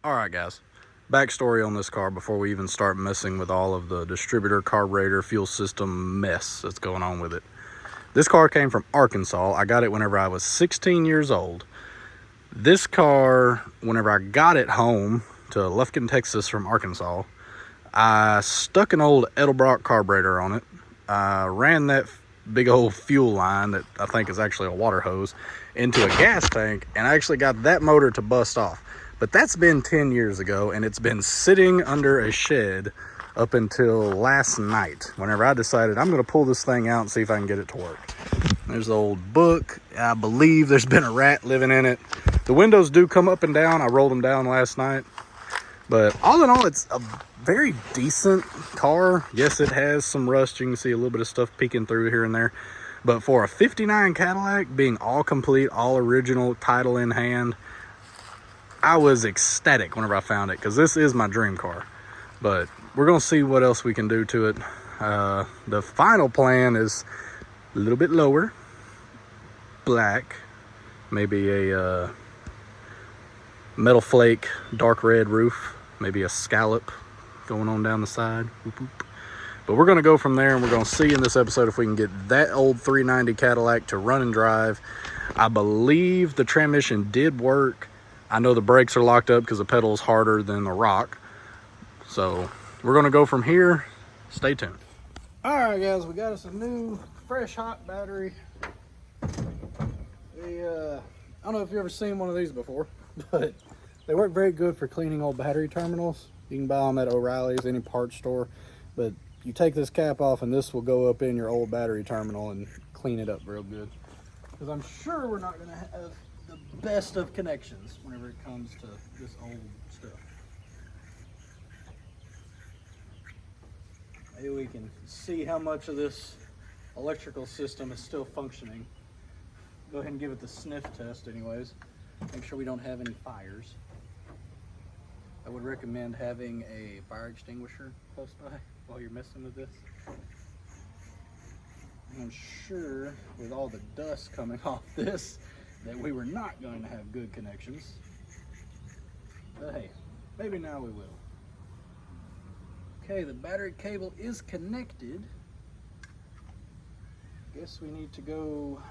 All right, guys. Backstory on this car before we even start messing with all of the distributor, carburetor, fuel system mess that's going on with it. This car came from Arkansas. I got it whenever I was 16 years old. This car, whenever I got it home to Lufkin, Texas from Arkansas, I stuck an old Edelbrock carburetor on it. I ran that big old fuel line that I think is actually a water hose into a gas tank, and I actually got that motor to bust off. But that's been 10 years ago, and it's been sitting under a shed up until last night, whenever I decided I'm going to pull this thing out and see if I can get it to work. There's the old book. I believe there's been a rat living in it. The windows do come up and down. I rolled them down last night. But all in all, it's a very decent car. Yes, it has some rust. You can see a little bit of stuff peeking through here and there. But for a 59 Cadillac, being all complete, all original, title in hand, I was ecstatic whenever I found it, because this is my dream car. But we're going to see what else we can do to it. The final plan is a little bit lower, black, maybe a metal flake, dark red roof, maybe a scallop going on down the side. Whoop, whoop. But we're going to go from there, and we're going to see in this episode if we can get that old 390 Cadillac to run and drive. I believe the transmission did work. I know the brakes are locked up because the pedal is harder than the rock. So we're going to go from here. Stay tuned. All right, guys, we got us a new, fresh, hot battery. I don't know if you've ever seen one of these before, but they work very good for cleaning old battery terminals. You can buy them at O'Reilly's, any parts store. But you take this cap off, and this will go up in your old battery terminal and clean it up real good. Because I'm sure we're not going to have the best of connections whenever it comes to this old stuff. Maybe we can see how much of this electrical system is still functioning. Go ahead and give it the sniff test anyways. Make sure we don't have any fires. I would recommend having a fire extinguisher close by while you're messing with this. I'm sure with all the dust coming off this that we were not going to have good connections. But hey, maybe now we will. Okay, the battery cable is connected. Guess we need to go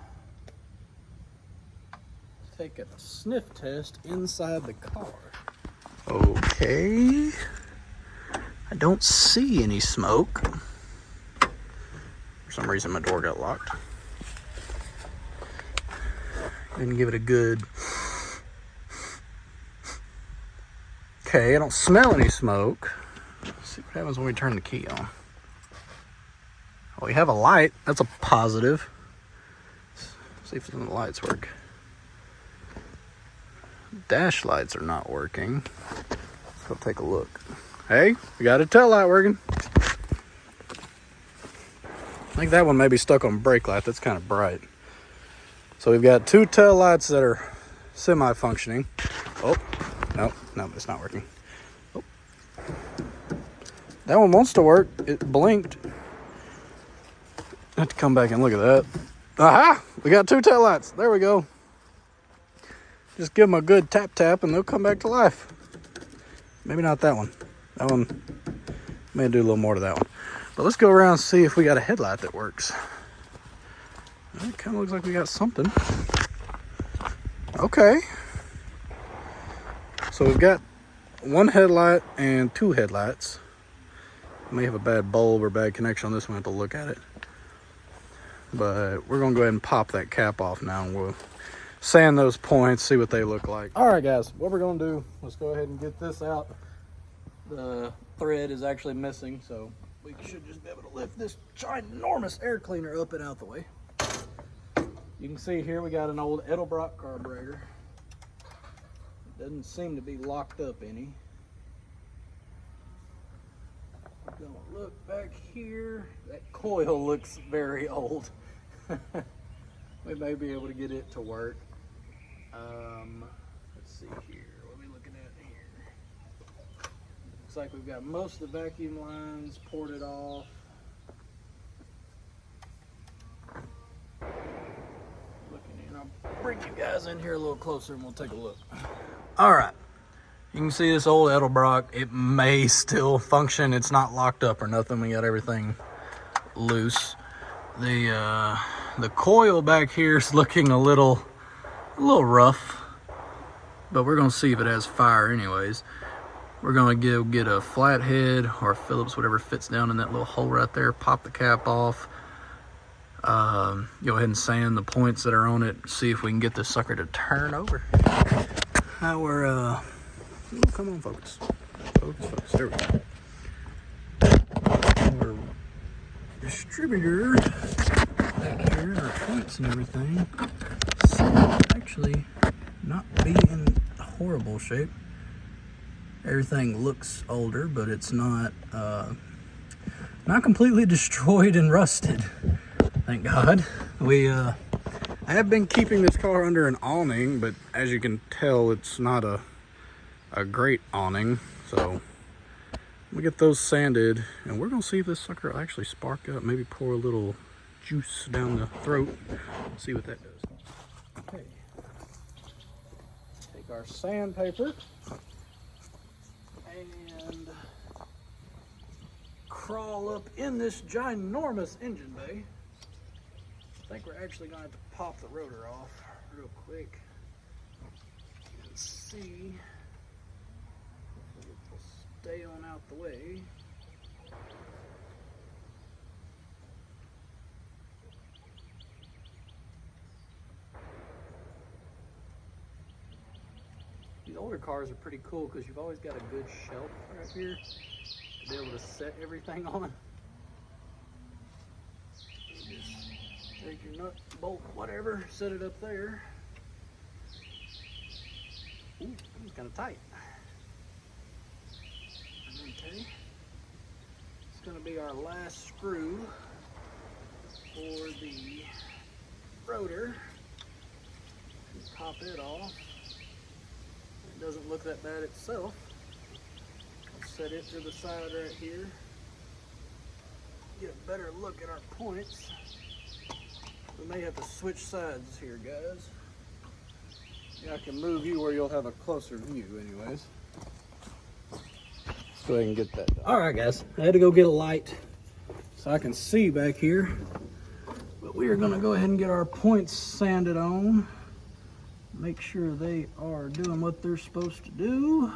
take a sniff test inside the car. Okay. I don't see any smoke. For some reason my door got locked. Didn't give it a good. Okay, I don't smell any smoke. Let's see what happens when we turn the key on. Oh, we have a light. That's a positive. Let's see if the lights work. Dash lights are not working. Let's go take a look. Hey, we got a tail light working. I think that one may be stuck on brake light. That's kind of bright. So we've got two tail lights that are semi-functioning. Oh, no, it's not working. Oh. That one wants to work. It blinked. I have to come back and look at that. Aha! We got two tail lights. There we go. Just give them a good tap and they'll come back to life. Maybe not that one. That one may do a little more to that one. But let's go around and see if we got a headlight that works. It kind of looks like we got something. Okay. So we've got one headlight and two headlights. May have a bad bulb or bad connection on this one. I have to look at it. But we're going to go ahead and pop that cap off now, and we'll sand those points, see what they look like. All right, guys, what we're going to do, let's go ahead and get this out. The thread is actually missing, so we should just be able to lift this ginormous air cleaner up and out the way. You can see here we got an old Edelbrock carburetor. It doesn't seem to be locked up any. Gonna look back here. That coil looks very old. We may be able to get it to work. Let's see here. What are we looking at here? Looks like we've got most of the vacuum lines ported off. Looking in, I'll bring you guys in here a little closer and we'll take a look. All right. You can see this old Edelbrock. It may still function. It's not locked up or nothing. We got everything loose. The coil back here is looking a little rough, but we're gonna see if it has fire anyways. We're gonna get a flathead or Phillips, whatever fits down in that little hole right there, pop the cap off, go ahead and sand the points that are on it, see if we can get this sucker to turn over. Our come on, focus, there we go. Our distributor back here, our points and everything, actually not be in horrible shape. Everything looks older, but it's not completely destroyed and rusted, thank God. I have been keeping this car under an awning, but as you can tell, it's not a great awning. So we get those sanded, and we're gonna see if this sucker will actually spark up. Maybe pour a little juice down the throat, see what that does. Okay, take our sandpaper and crawl up in this ginormous engine bay. I think we're actually going to have to pop the rotor off real quick and see if it will stay on out the way. These older cars are pretty cool because you've always got a good shelf right here to be able to set everything on. You just take your nut, bolt, whatever, set it up there. Ooh, it's kind of tight. Okay, it's going to be our last screw for the rotor. Pop it off. It doesn't look that bad itself. I'll set it to the side right here. Get a better look at our points. We may have to switch sides here, guys. Yeah, I can move you where you'll have a closer view anyways. Let's go ahead and get that done. All right, guys, I had to go get a light so I can see back here. But we are gonna go ahead and get our points sanded on. Make sure they are doing what they're supposed to do.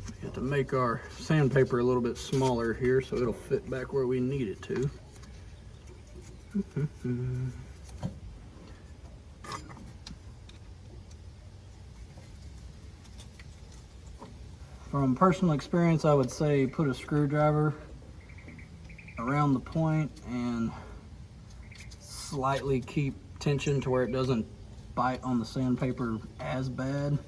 We have to make our sandpaper a little bit smaller here so it'll fit back where we need it to. From personal experience, I would say put a screwdriver around the point and slightly keep tension to where it doesn't bite on the sandpaper as bad.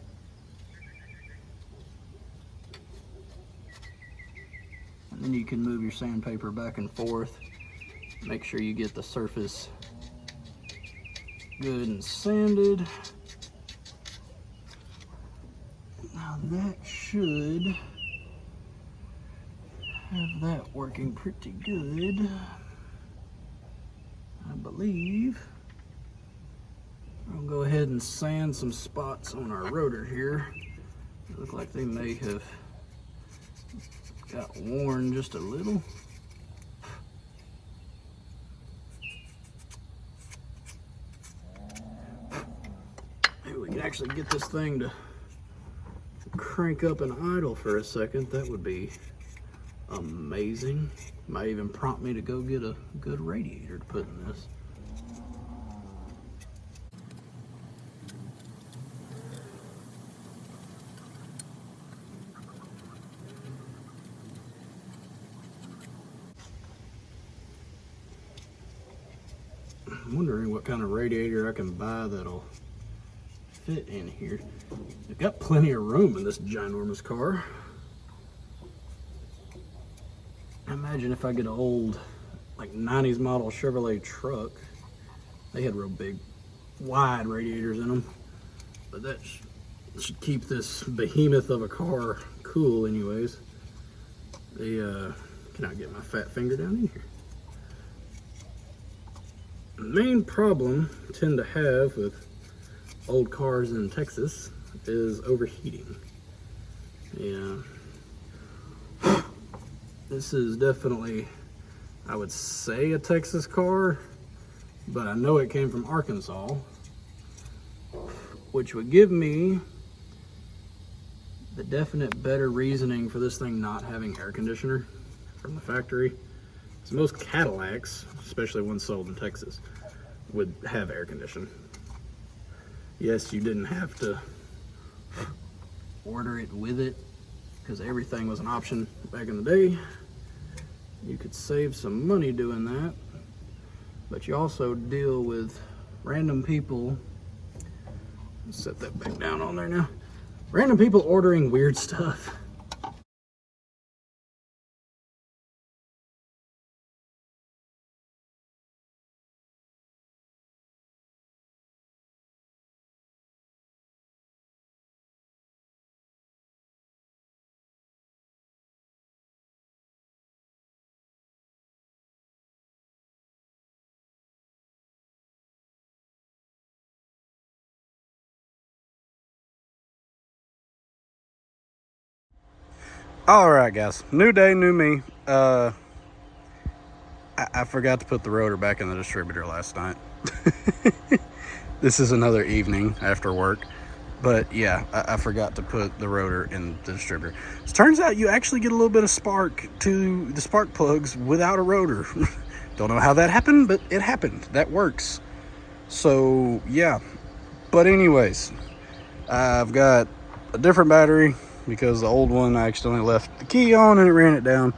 And then you can move your sandpaper back and forth. Make sure you get the surface good and sanded. Now that should have that working pretty good, I believe. I'll go ahead and sand some spots on our rotor here. They look like they may have got worn just a little. Maybe we can actually get this thing to crank up and idle for a second. That would be amazing. Might even prompt me to go get a good radiator to put in this. I'm wondering what kind of radiator I can buy that'll fit in here. They've got plenty of room in this ginormous car. Imagine if I get an old, like 90s model Chevrolet truck. They had real big, wide radiators in them. But that should keep this behemoth of a car cool anyways. Cannot get my fat finger down in here. The main problem I tend to have with old cars in Texas is overheating. Yeah. This is definitely, I would say, a Texas car, but I know it came from Arkansas, which would give me the definite better reasoning for this thing not having air conditioner from the factory. So most Cadillacs, especially ones sold in Texas, would have air conditioning. Yes, you didn't have to order it with it because everything was an option back in the day. You could save some money doing that, but you also deal with random people. Let's set that back down on there now. Random people ordering weird stuff. All right, guys. New day, new me. I forgot to put the rotor back in the distributor last night. This is another evening after work. But yeah, I forgot to put the rotor in the distributor. So turns out you actually get a little bit of spark to the spark plugs without a rotor. Don't know how that happened, but it happened. That works. So yeah. But anyways, I've got a different battery because the old one I accidentally left the key on and it ran it down.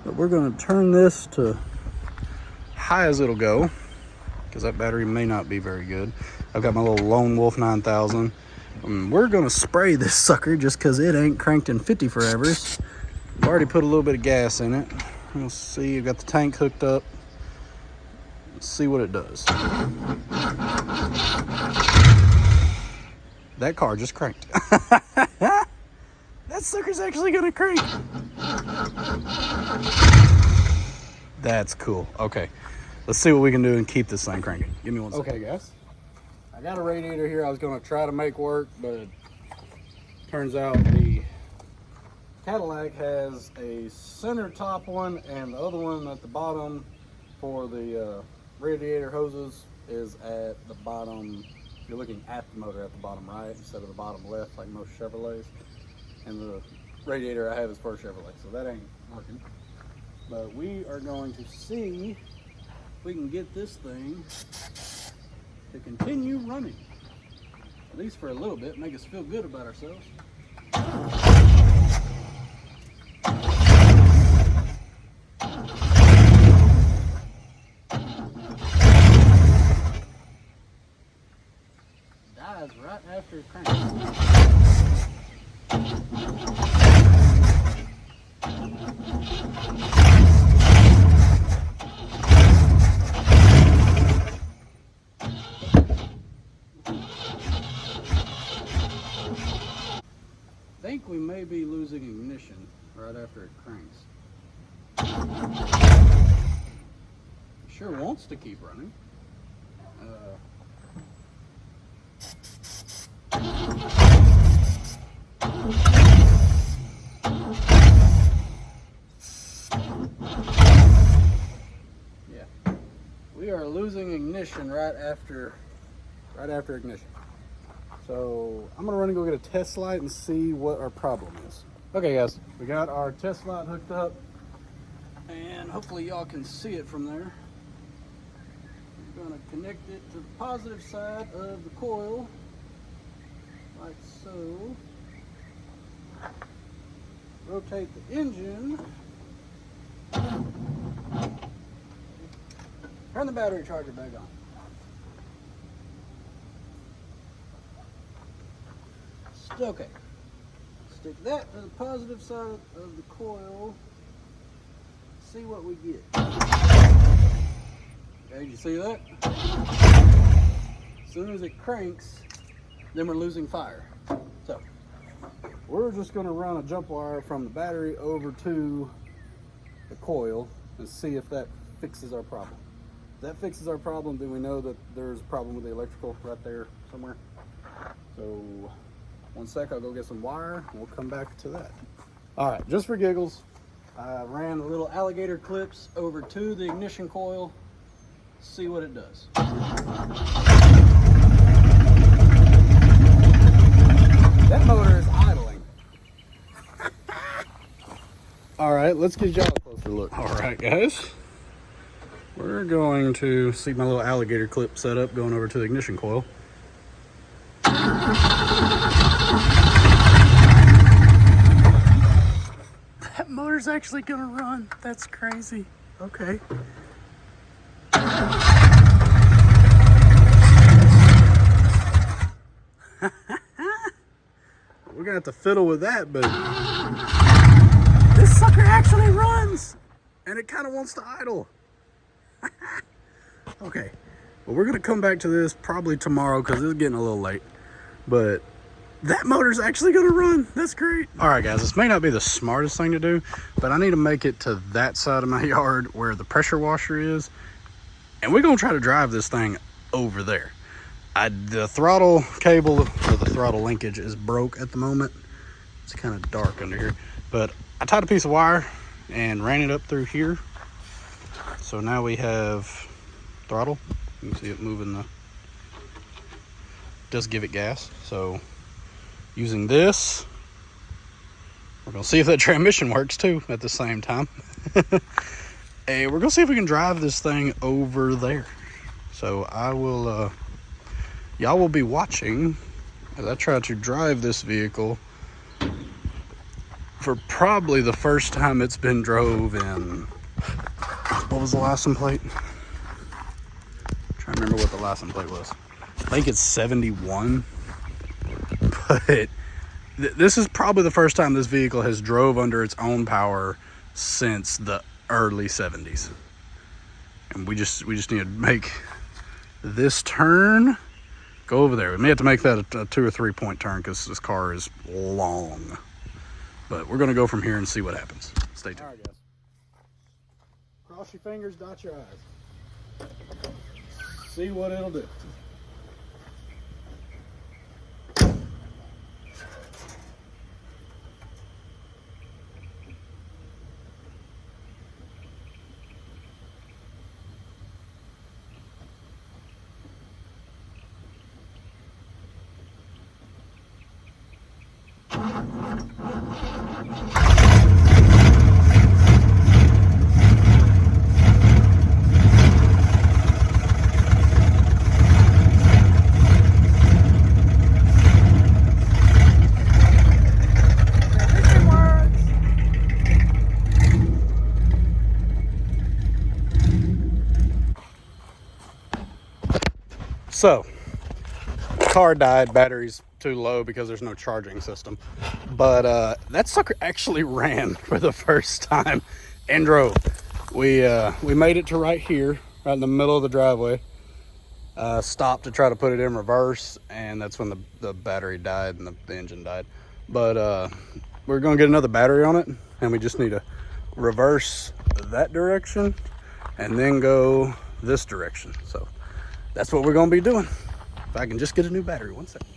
But we're going to turn this to high as it'll go because that battery may not be very good. I've got my little Lone Wolf 9000. We're going to spray this sucker just because it ain't cranked in 50 forevers. I've already put a little bit of gas in it. We'll see. I've got the tank hooked up. Let's see what it does. That car just cranked. That sucker's actually gonna crank. That's cool. Okay, let's see what we can do and keep this thing cranking. Give me one second. Okay, guys. I got a radiator here I was gonna try to make work, but turns out the Cadillac has a center top one and the other one at the bottom for the radiator hoses is at the bottom. You're looking at the motor at the bottom right instead of the bottom left like most Chevrolets. And the radiator I have is for Chevrolet, so that ain't working. But we are going to see if we can get this thing to continue running. At least for a little bit, make us feel good about ourselves. Dies right after cranking. I think we may be losing ignition right after it cranks. It sure wants to keep running. Yeah, we are losing ignition right after ignition. So I'm gonna run and go get a test light and see what our problem is. Okay, guys, we got our test light hooked up, and hopefully y'all can see it from there. We're gonna connect it to the positive side of the coil, like so. Rotate the engine. Turn the battery charger back on. Okay. Stick that to the positive side of the coil. See what we get. Okay, you see that? As soon as it cranks, then we're losing fire. So we're just going to run a jump wire from the battery over to the coil and see if that fixes our problem. That fixes our problem. Then we know that there's a problem with the electrical right there somewhere. So 1 sec, I'll go get some wire and we'll come back to that. All right, just for giggles, I ran the little alligator clips over to the ignition coil, see what it does. That motor is idling. All right, let's get y'all a closer look. All right, guys. We're going to see my little alligator clip set up going over to the ignition coil. That motor's actually gonna run. That's crazy. Okay. We're gonna have to fiddle with that, but this sucker actually runs and it kind of wants to idle. Okay, well, we're gonna come back to this probably tomorrow because it's getting a little late, but that motor's actually gonna run. That's great. All right, guys, this may not be the smartest thing to do, but I need to make it to that side of my yard where the pressure washer is, and we're gonna try to drive this thing over there. The throttle cable, or the throttle linkage, is broke at the moment. It's kind of dark under here, but I tied a piece of wire and ran it up through here. So now we have throttle. You can see it moving. Does give it gas. So using this, we're gonna see if that transmission works too at the same time. And we're gonna see if we can drive this thing over there. So I will, y'all will be watching as I try to drive this vehicle for probably the first time it's been drove in, what was the license plate? I'm trying to remember what the license plate was. I think it's 71, but this is probably the first time this vehicle has drove under its own power since the early 70s. And we just need to make this turn, go over there. We may have to make that a 2 or 3 point turn because this car is long. But we're gonna go from here and see what happens. Stay tuned. All right, guys. Cross your fingers, dot your I's. See what it'll do. So, car died, battery's too low because there's no charging system. But that sucker actually ran for the first time and drove. We made it to right here, right in the middle of the driveway. Stopped to try to put it in reverse, and that's when the battery died and the engine died. But we're gonna get another battery on it, and we just need to reverse that direction and then go this direction. So that's what we're gonna be doing. If I can just get a new battery. 1 second.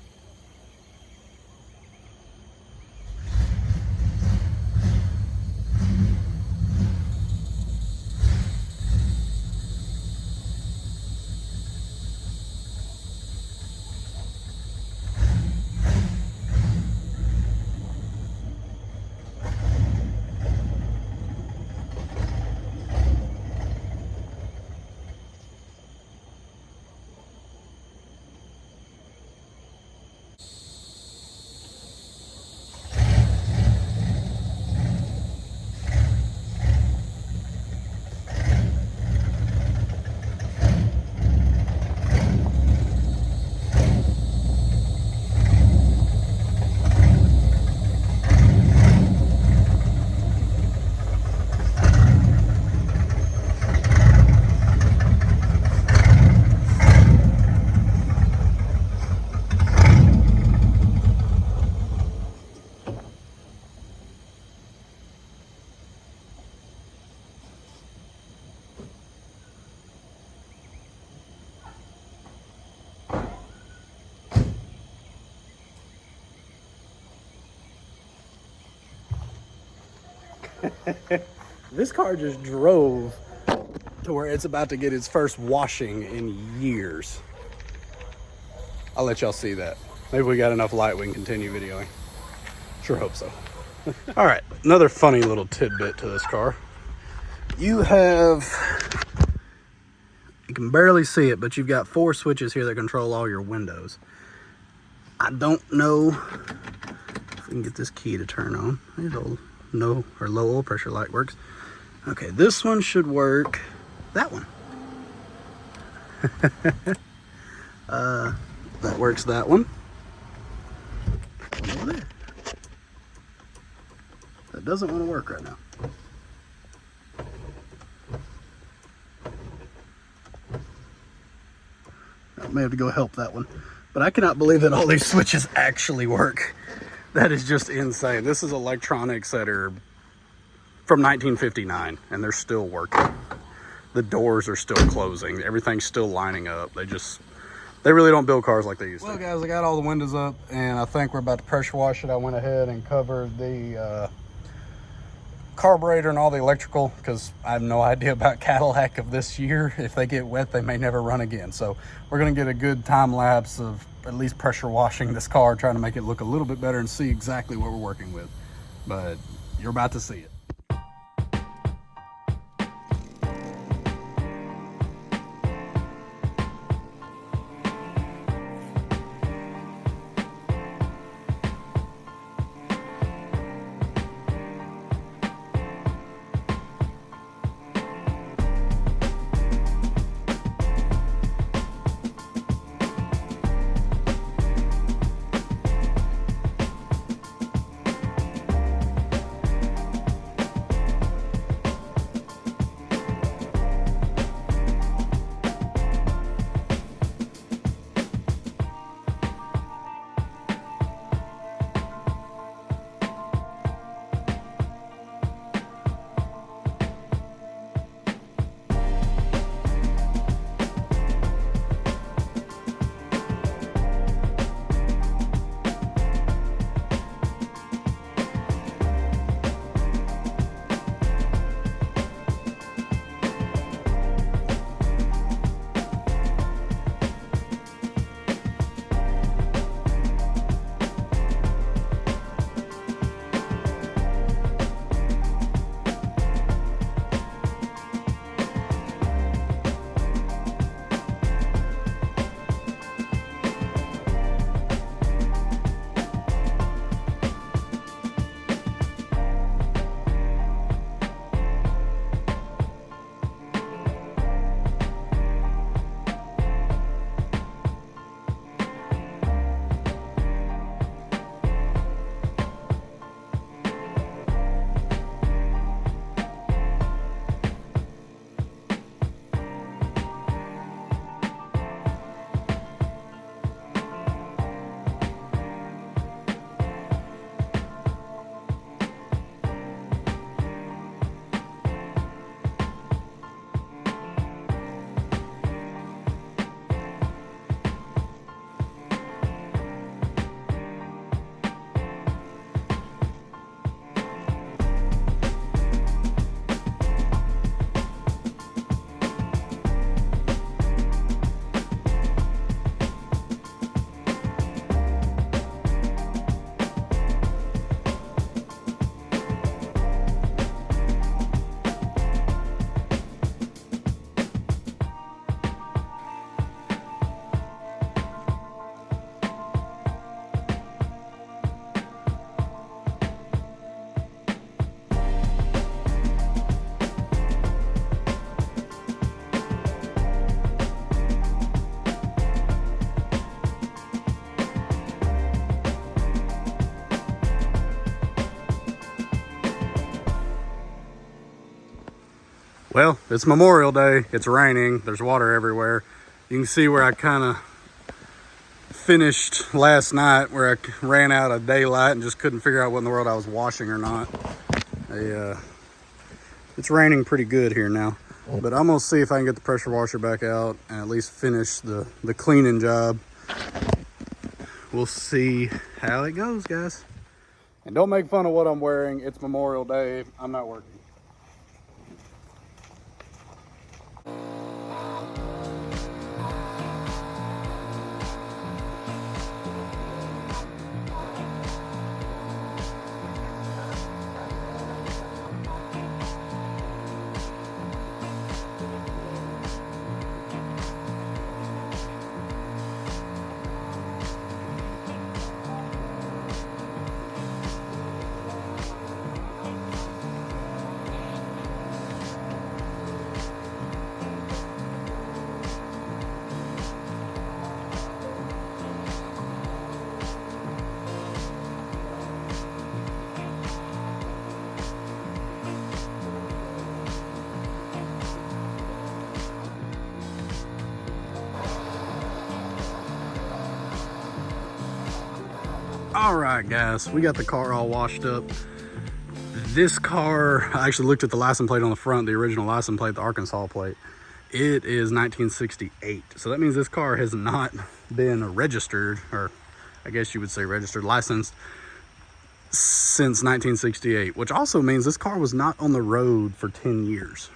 This car just drove to where it's about to get its first washing in years. I'll let y'all see that. Maybe we got enough light we can continue videoing. Sure hope so. All right, another funny little tidbit to this car. You can barely see it, but you've got 4 switches here that control all your windows. I don't know if we can get this key to turn on. There's old no or low oil pressure light works. Okay, this one should work. That one. That works, that one. Over there. That doesn't want to work right now. I may have to go help that one. But I cannot believe that all these switches actually work. That is just insane. This is electronics that are from 1959 and they're still working. The doors are still closing. Everything's still lining up. They really don't build cars like they used to. Well, guys, I got all the windows up and I think we're about to pressure wash it. I went ahead and covered the carburetor and all the electrical because I have no idea about Cadillac of this year. If they get wet, they may never run again. So we're gonna get a good time lapse of at least pressure washing this car, trying to make it look a little bit better and see exactly what we're working with. But you're about to see it. Well, it's Memorial Day. It's raining. There's water everywhere. You can see where I kind of finished last night, where I ran out of daylight and just couldn't figure out what in the world I was washing or not. It's raining pretty good here now, but I'm gonna see if I can get the pressure washer back out and at least finish the cleaning job. We'll see how it goes, guys. And don't make fun of what I'm wearing. It's Memorial Day. I'm not working. All right, guys, we got the car all washed up. This car, I actually looked at the license plate on the front, the original license plate, the Arkansas plate. It is 1968. So that means this car has not been registered, or I guess you would say registered, licensed since 1968, which also means this car was not on the road for 10 years,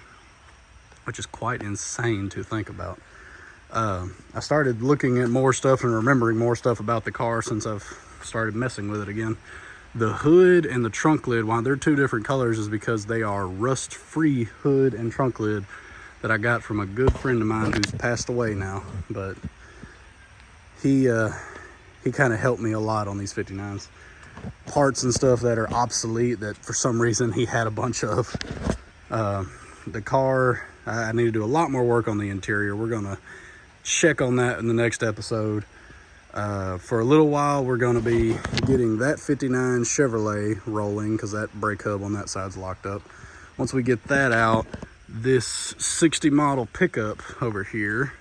which is quite insane to think about. I started looking at more stuff and remembering more stuff about the car since I've started messing with it again. The hood and the trunk lid, while they're two different colors, is because they are rust-free hood and trunk lid that I got from a good friend of mine who's passed away now. But he kind of helped me a lot on these 59s. Parts and stuff that are obsolete that for some reason he had a bunch of. The car, I need to do a lot more work on the interior. We're gonna check on that in the next episode. For a little while, we're going to be getting that 59 Chevrolet rolling because that brake hub on that side's locked up. Once we get that out, this 60 model pickup over here,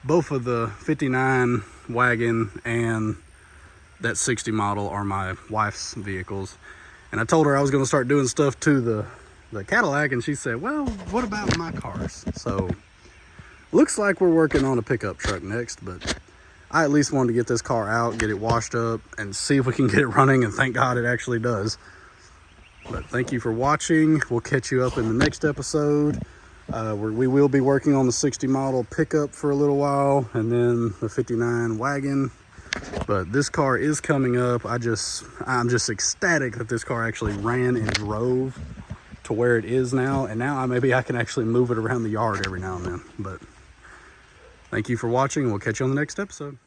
both of the 59 wagon and that 60 model are my wife's vehicles. And I told her I was going to start doing stuff to the Cadillac, and she said, well, what about my cars? So looks like we're working on a pickup truck next, but I at least wanted to get this car out, get it washed up, and see if we can get it running, and thank God it actually does. But thank you for watching. We'll catch you up in the next episode. We will be working on the 60 model pickup for a little while, and then the 59 wagon. But this car is coming up. I'm just ecstatic that this car actually ran and drove to where it is now, and now maybe I can actually move it around the yard every now and then. But thank you for watching, and we'll catch you on the next episode.